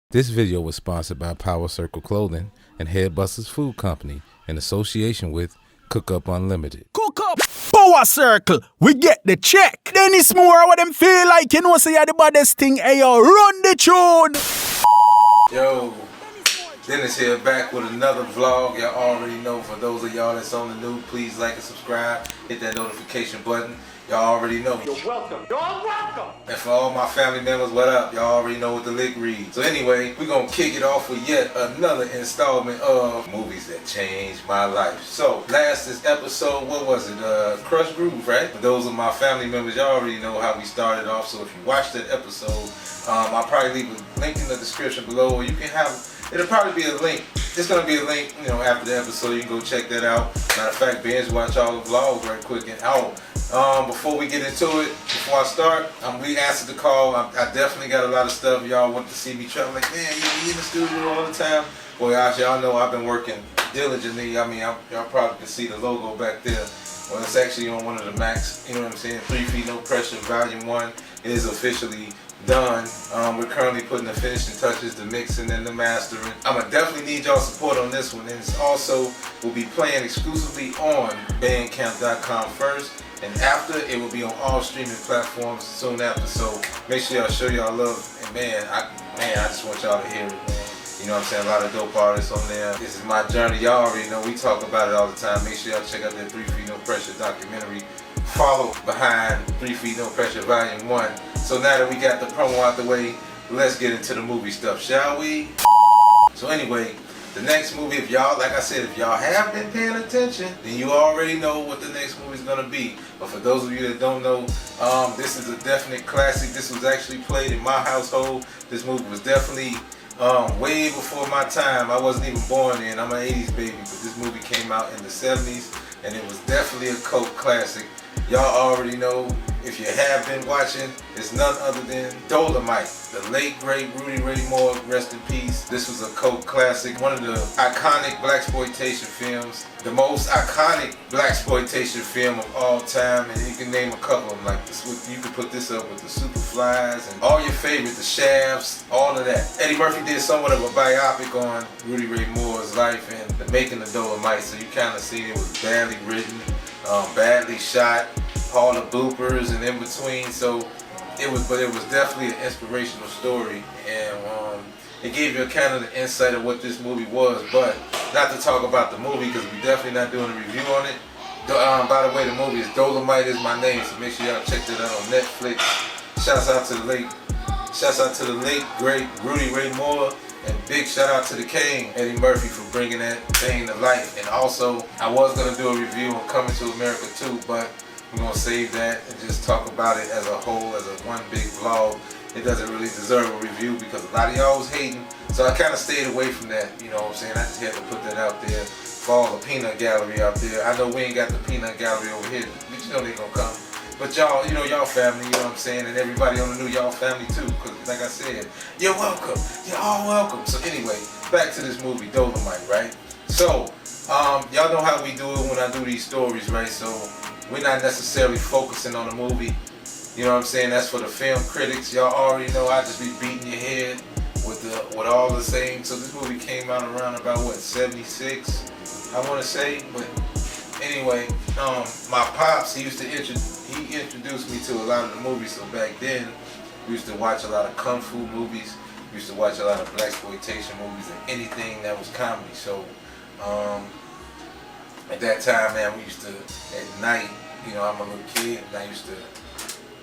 This video was sponsored by Power Circle Clothing and Headbusters Food Company in association with Cook Up Unlimited. Cook up, Power Circle, we get the check. Then it's more what them feel like, you know, say you're the baddest thing, hey yo, run the tune. Yo, Dennis here back with another vlog. Y'all already know, for those of y'all that's on the new, please like and subscribe, hit that notification button. Y'all already know. You're welcome. You're welcome. And for all my family members, what up? Y'all already know what the lick reads. So anyway, we're going to kick it off with yet another installment of movies that changed my life. So last episode, what was it? Crush Groove, right? For those of my family members, y'all already know how we started off. So if you watched that episode, I'll probably leave a link in the description below, or you can have, it'll probably be a link. It's going to be a link, you know, after the episode. You can go check that out. Matter of fact, binge watch all the vlogs right quick. And before we get into it, before I start, we answered the call. I definitely got a lot of stuff y'all want to see me try. Like, man, you in the studio all the time. Boy, y'all know I've been working diligently. I mean, y'all probably can see the logo back there. Well, it's actually on one of the Macs. You know what I'm saying? 3 Feet No Pressure Volume 1 is officially done. We're currently putting the finishing touches, the mixing and the mastering. I'm gonna definitely need y'all support on this one. And it's also will be playing exclusively on Bandcamp.com first, and after it will be on all streaming platforms soon after. So make sure y'all show y'all love. And man, I just want y'all to hear it, man. You know what I'm saying? A lot of dope artists on there. This is my journey. Y'all already know we talk about it all the time. Make sure y'all check out that 3 Feet No Pressure documentary. Follow behind 3 Feet No Pressure Volume 1. So now that we got the promo out the way, let's get into the movie stuff, shall we? So anyway, the next movie, if y'all, like I said, if y'all have been paying attention, then you already know what the next movie is going to be. But for those of you that don't know, this is a definite classic. This was actually played in my household. This movie was definitely way before my time. I wasn't even born then. I'm an 80s baby, but this movie came out in the 70s, and it was definitely a cult classic. Y'all already know, if you have been watching, it's none other than Dolemite, the late great Rudy Ray Moore, rest in peace. This was a cult classic, one of the iconic blaxploitation films, the most iconic blaxploitation film of all time, and you can name a couple of them. Like this, you can put this up with the Superflies and all your favorite, the Shafts, all of that. Eddie Murphy did somewhat of a biopic on Rudy Ray Moore's life and the making of Dolemite, so you kind of see it was badly written, badly shot, all the bloopers and in between. So it was definitely an inspirational story, and it gave you a kind of the insight of what this movie was. But not to talk about the movie, because we're definitely not doing a review on it. By the way, the movie is Dolemite Is My Name, so make sure y'all check that out on Netflix. Shouts out to the late great Rudy Ray Moore. And big shout out to the King, Eddie Murphy, for bringing that thing to life. And also, I was going to do a review on Coming to America too, but we're going to save that and just talk about it as a whole, as a one big vlog. It doesn't really deserve a review because a lot of y'all was hating. So I kind of stayed away from that, you know what I'm saying? I just had to put that out there for all the peanut gallery out there. I know we ain't got the peanut gallery over here, but you know they going to come. But y'all, you know, y'all family, you know what I'm saying? And everybody on the new, y'all family too. Because like I said, you're welcome. You're all welcome. So anyway, back to this movie, Dolemite, right? So, y'all know how we do it when I do these stories, right? So, we're not necessarily focusing on the movie. You know what I'm saying? That's for the film critics. Y'all already know I just be beating your head with all the same. So this movie came out around about, what, 76, I want to say. But anyway, my pops, he introduced me to a lot of the movies. So back then, we used to watch a lot of kung fu movies. We used to watch a lot of blaxploitation movies and anything that was comedy. So at that time, man, we used to, at night, you know, I'm a little kid, and I used to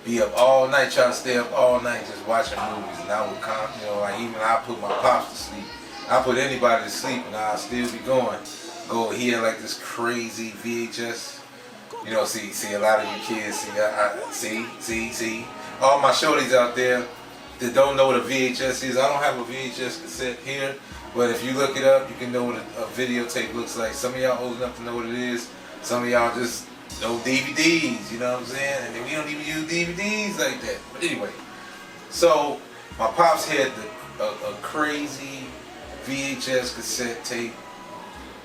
be up all night, trying to stay up all night just watching movies. And I would, you know, like even I put my pops to sleep. I put anybody to sleep, and I'll still be going. Go here like this crazy VHS. You know, see a lot of you kids, see, all my shorties out there that don't know what a VHS is. I don't have a VHS cassette here, but if you look it up, you can know what a videotape looks like. Some of y'all old enough to know what it is. Some of y'all just know DVDs, you know what I'm saying? And then we don't even use DVDs like that. But anyway, so my pops had a crazy VHS cassette tape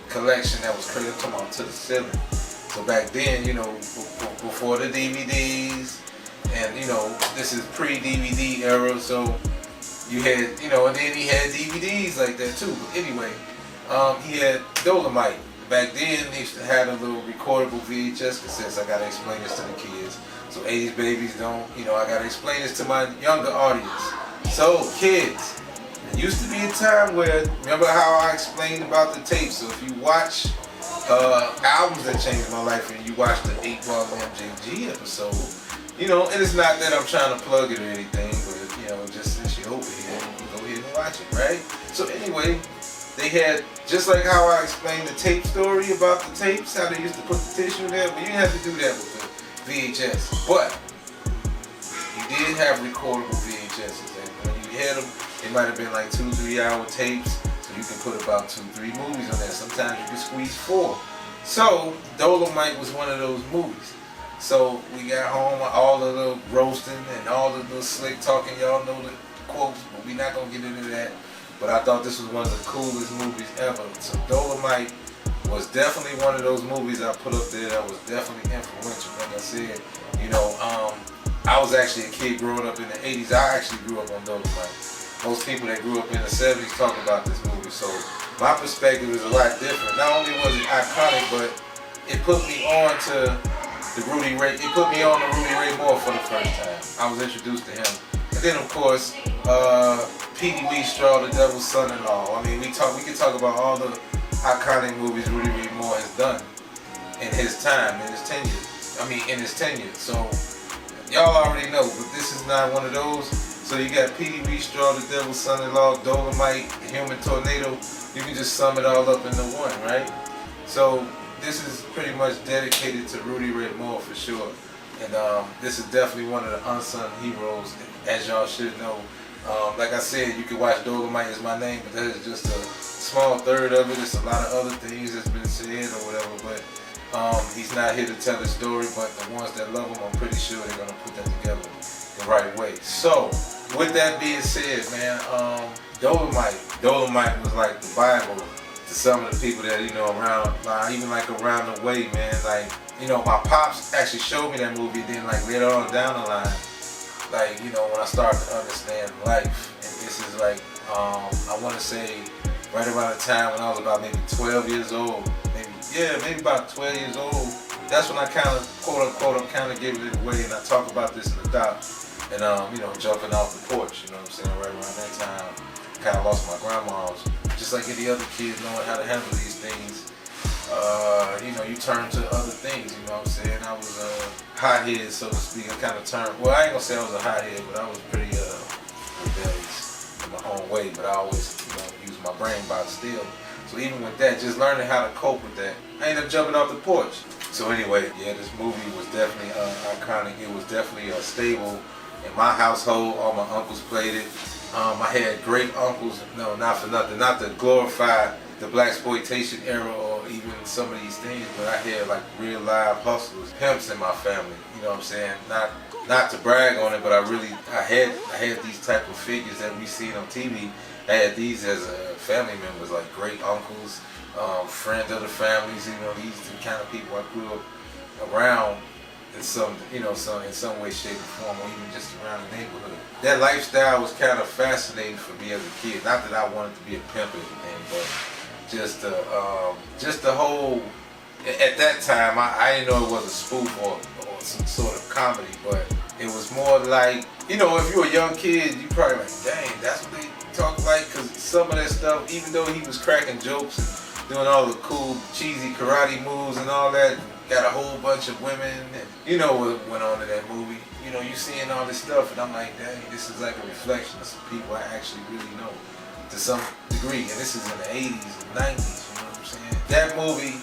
collection that was crazy. Come on, to the ceiling. So back then, you know, before the DVDs, and you know, this is pre-DVD era, so you had, and then he had DVDs like that too. But anyway, he had Dolemite. Back then, they used to have a little recordable VHS cassettes. I gotta explain this to the kids. So 80s babies don't, I gotta explain this to my younger audience. So kids, there used to be a time where, remember how I explained about the tapes? So if you watch albums that changed my life and you watch the 8-ball MJG episode, and it's not that I'm trying to plug it or anything, but just since you're over here, you can go ahead and watch it, right? So anyway, they had, just like how I explained the tape story about the tapes, how they used to put the tissue there, but you didn't have to do that with the VHS. But you did have recordable VHSs, and when you had them, it might have been like 2-3 hour tapes, so you can put about 2-3 movies on there. Sometimes you can squeeze 4. So Dolemite was one of those movies. So we got home, all the little roasting and all the little slick talking, y'all know the quotes, but we're not gonna get into that. But I thought this was one of the coolest movies ever. So Dolemite was definitely one of those movies I put up there that was definitely influential. Like I said, I was actually a kid growing up in the 80s. I actually grew up on Dolemite. Most people that grew up in the 70s talk about this movie. So my perspective is a lot different. Not only was it iconic, but it put me on to Rudy Ray Moore for the first time. I was introduced to him. And then of course, Petey Wheatstraw, the Devil's Son-in-Law. I mean, we can talk about all the iconic movies Rudy Ray Moore has done in his time, in his tenure. So y'all already know, but this is not one of those. So you got Petey Wheatstraw, the Devil's Son-in-Law, Dolemite, the Human Tornado. You can just sum it all up into one, right? So this is pretty much dedicated to Rudy Ray Moore for sure. And this is definitely one of the unsung heroes, as y'all should know. Like I said, you can watch Dolemite Is My Name, but that is just a small third of it. It's a lot of other things that's been said or whatever, but he's not here to tell his story, but the ones that love him, I'm pretty sure they're going to put that together the right way. So, with that being said, man, Dolemite was like the Bible to some of the people that, around, even like around the way, man. Like, my pops actually showed me that movie, then like later on down the line, like, when I started to understand life. And this is like, I want to say right around the time when I was about maybe 12 years old, maybe about 12 years old. That's when I kind of, quote unquote, I'm kind of giving it away, and I talk about this in the doc. And, jumping off the porch, you know what I'm saying, right around that time, kind of lost my grandma's. Just like any other kid knowing how to handle these things, you turn to other things, you know what I'm saying. I was a hothead, so to speak. I kind of turned, well, I ain't gonna say I was a hothead, but I was pretty rebellious in my own way, but I always, use my brain by still. So even with that, just learning how to cope with that, I ended up jumping off the porch. So anyway, yeah, this movie was definitely iconic. It was definitely stable in my household. All my uncles played it. I had great uncles, no, not for nothing, not to glorify the blaxploitation era or even some of these things, but I had like real live hustlers, pimps in my family, you know what I'm saying? Not to brag on it, but I had these type of figures that we seen on TV. I had these as family members, like great uncles, friends of the families, these are the kind of people I grew up around in some way, shape, or form, or even just around the neighborhood. That lifestyle was kind of fascinating for me as a kid. Not that I wanted to be a pimp or anything, but just the whole. At that time, I didn't know it was a spoof or some sort of comedy, but it was more like, if you're a young kid, you probably like, dang, that's what they talk like, because some of that stuff, even though he was cracking jokes and doing all the cool, cheesy karate moves and all that, got a whole bunch of women, and what went on in that movie. You seeing all this stuff, and I'm like, dang, this is like a reflection of some people I actually really know to some degree, and this is in the 80s and 90s, you know what I'm saying? That movie,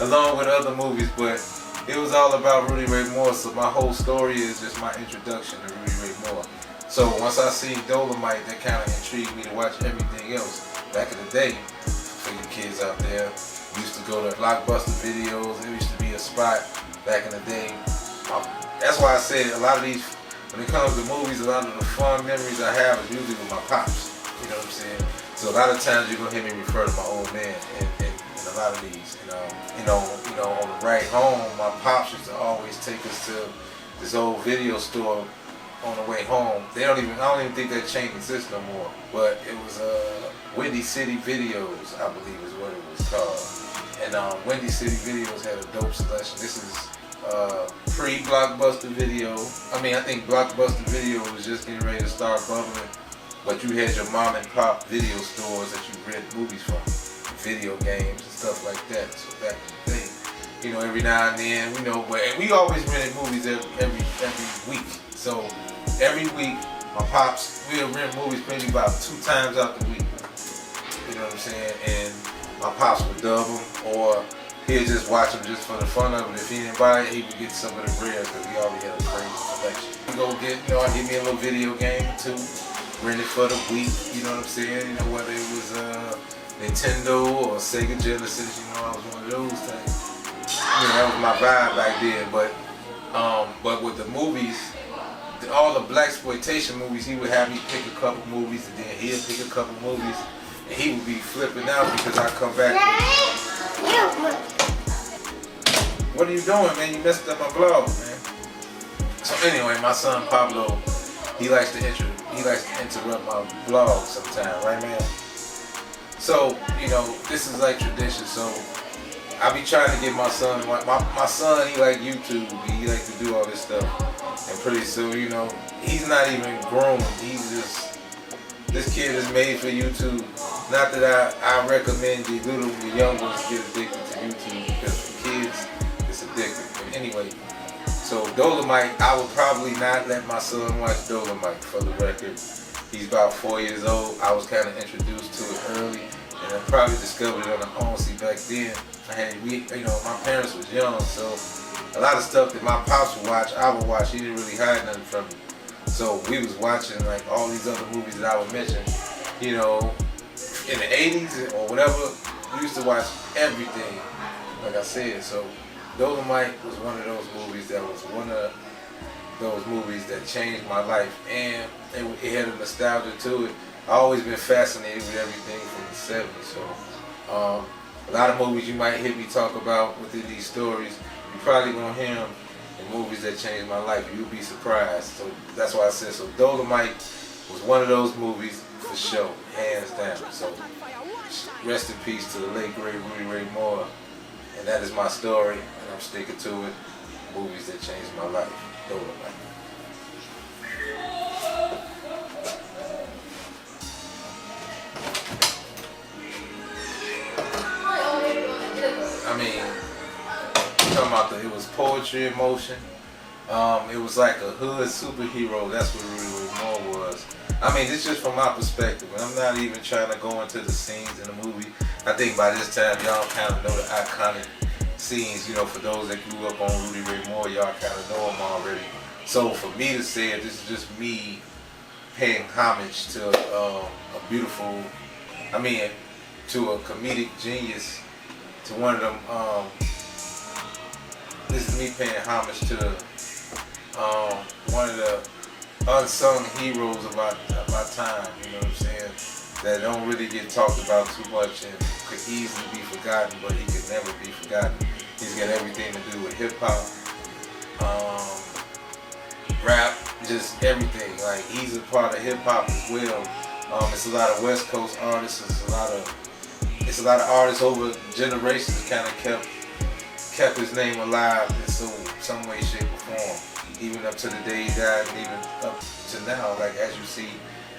along with other movies, but it was all about Rudy Ray Moore, so my whole story is just my introduction to Rudy Ray Moore. So once I seen Dolemite, that kind of intrigued me to watch everything else. Back in the day, for you kids out there, we used to go to Blockbuster Videos. There used to be a spot back in the day. That's why I said a lot of these, when it comes to movies, a lot of the fun memories I have is usually with my pops. You know what I'm saying? So a lot of times you're gonna hear me refer to my old man in a lot of these. On the ride home, my pops used to always take us to this old video store on the way home. I don't even think that chain exists no more. But it was Windy City Videos, I believe is what it was called. And Windy City Videos had a dope selection. This is pre-Blockbuster Video. I think Blockbuster Video was just getting ready to start bubbling. But you had your mom and pop video stores that you rented movies from, video games and stuff like that. So back in the day, you know, every now and then, you know, and we always rented movies every week. So every week, my pops, we'll rent movies maybe about 2 times out the week. You know what I'm saying? And my pops would dub them, or he'd just watch them just for the fun of it. If he didn't buy it, he would get some of the rare because he already had a crazy collection. He'd go get, you know, I'd give me a little video game or 2. Rent it for the week, you know what I'm saying? You know, whether it was Nintendo or Sega Genesis, you know, I was one of those things. You know, that was my vibe back then. But with the movies, all the blaxploitation movies, he would have me pick a couple movies, and then he'd pick a couple movies, and he would be flipping out because I come back. What are you doing, man? You messed up my vlog, man. So anyway, my son Pablo, he likes to interrupt my vlog sometime, right, man? So, you know, this is like tradition. So, I be trying to get my son. My son, he like YouTube. He like to do all this stuff. And pretty soon, you know, he's not even grown. He's just, this kid is made for YouTube. Not that I recommend the young ones get addicted to YouTube, because for kids, it's addictive. But anyway. So Dolemite, I would probably not let my son watch Dolemite, for the record. He's about 4 years old. I was kind of introduced to it early, and I probably discovered it on the own. See, back then, my parents was young, so a lot of stuff that my pops would watch, I would watch. He didn't really hide nothing from me. So we was watching like all these other movies that I would mention, you know, in the 80s or whatever. We used to watch everything, like I said. So Dolemite was one of those movies that changed my life, and it had a nostalgia to it. I've always been fascinated with everything from the 70s. So a lot of movies you might hear me talk about within these stories, you're probably gonna hear them in movies that changed my life. You'll be surprised. So that's why I said so. Dolemite was one of those movies for sure, hands down. So rest in peace to the late great Rudy Ray Moore. And that is my story, and I'm sticking to it. Movies that changed my life. Dolemite. Talking about it was poetry in motion. It was like a hood superhero. That's what Rudy Ray Moore was. It's just from my perspective, and I'm not even trying to go into the scenes in the movie. I think by this time y'all kind of know the iconic scenes. You know, for those that grew up on Rudy Ray Moore, y'all kind of know him already. So for me to say it, this is just me paying homage to to a comedic genius, to one of them. This is me paying homage to one of the unsung heroes of our time, you know what I'm saying, that don't really get talked about too much and could easily be forgotten, but he could never be forgotten. He's got everything to do with hip-hop, rap, just everything. Like, he's a part of hip-hop as well. It's a lot of West Coast artists, it's a lot of artists over generations that kind of kept his name alive in some way, shape, or form. Even up to the day he died, and even up to now. Like, as you see,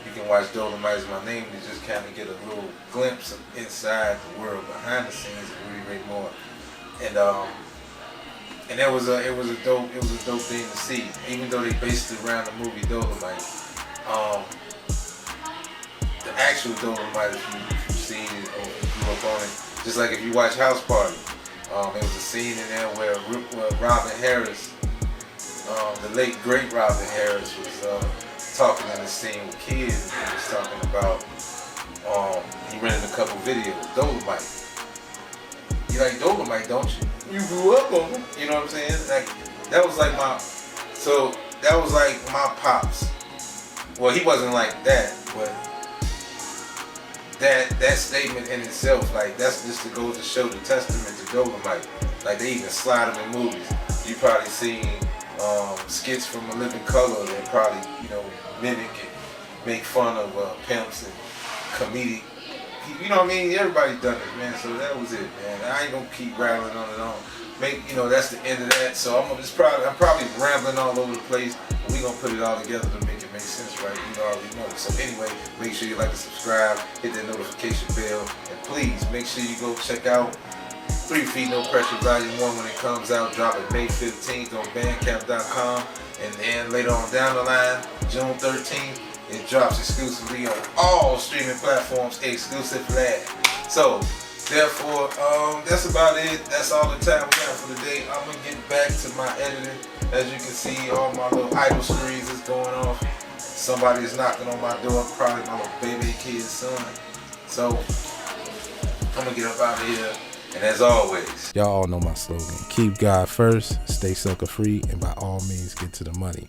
you can watch Dolemite Is My Name and just kind of get a little glimpse of inside the world, behind the scenes of Rudy Ray Moore. And it was a dope thing to see. Even though they based it around the movie Dolemite, the actual Dolemite, if you've seen it or if you grew up on it, just like if you watch House Party, there was a scene in there where Robin Harris, the late great Robin Harris, was talking in the scene with kids, and he was talking about he rented a couple videos, Dolemite. You like Dolemite, don't you? You grew up on them, you know what I'm saying? Like, that was like my pops. Well, he wasn't like that, but that statement in itself, like, that's just to go to show the testament to Dolemite. Like, they even slide him in movies. You probably seen skits from A Living Color that probably, mimic and make fun of pimps and comedic. You know what I mean? Everybody's done it, man. So that was it, man. I ain't gonna keep rattling on and on. That's the end of that. So I'm probably rambling all over the place. But we gonna put it all together to make it make sense, right? You already know. So anyway, make sure you like and subscribe, hit that notification bell, and please make sure you go check out 3 Feet No Pressure Volume 1 when it comes out. Drop it May 15th on Bandcamp.com, and then later on down the line, June 13th. It drops exclusively on all streaming platforms, exclusively. So, therefore, that's about it. That's all the time we got for today. I'm gonna get back to my editing. As you can see, all my little idle streams is going off. Somebody is knocking on my door, probably my little baby kid's son. So, I'm gonna get up out of here. And as always, y'all all know my slogan. Keep God first, stay sucker free, and by all means get to the money.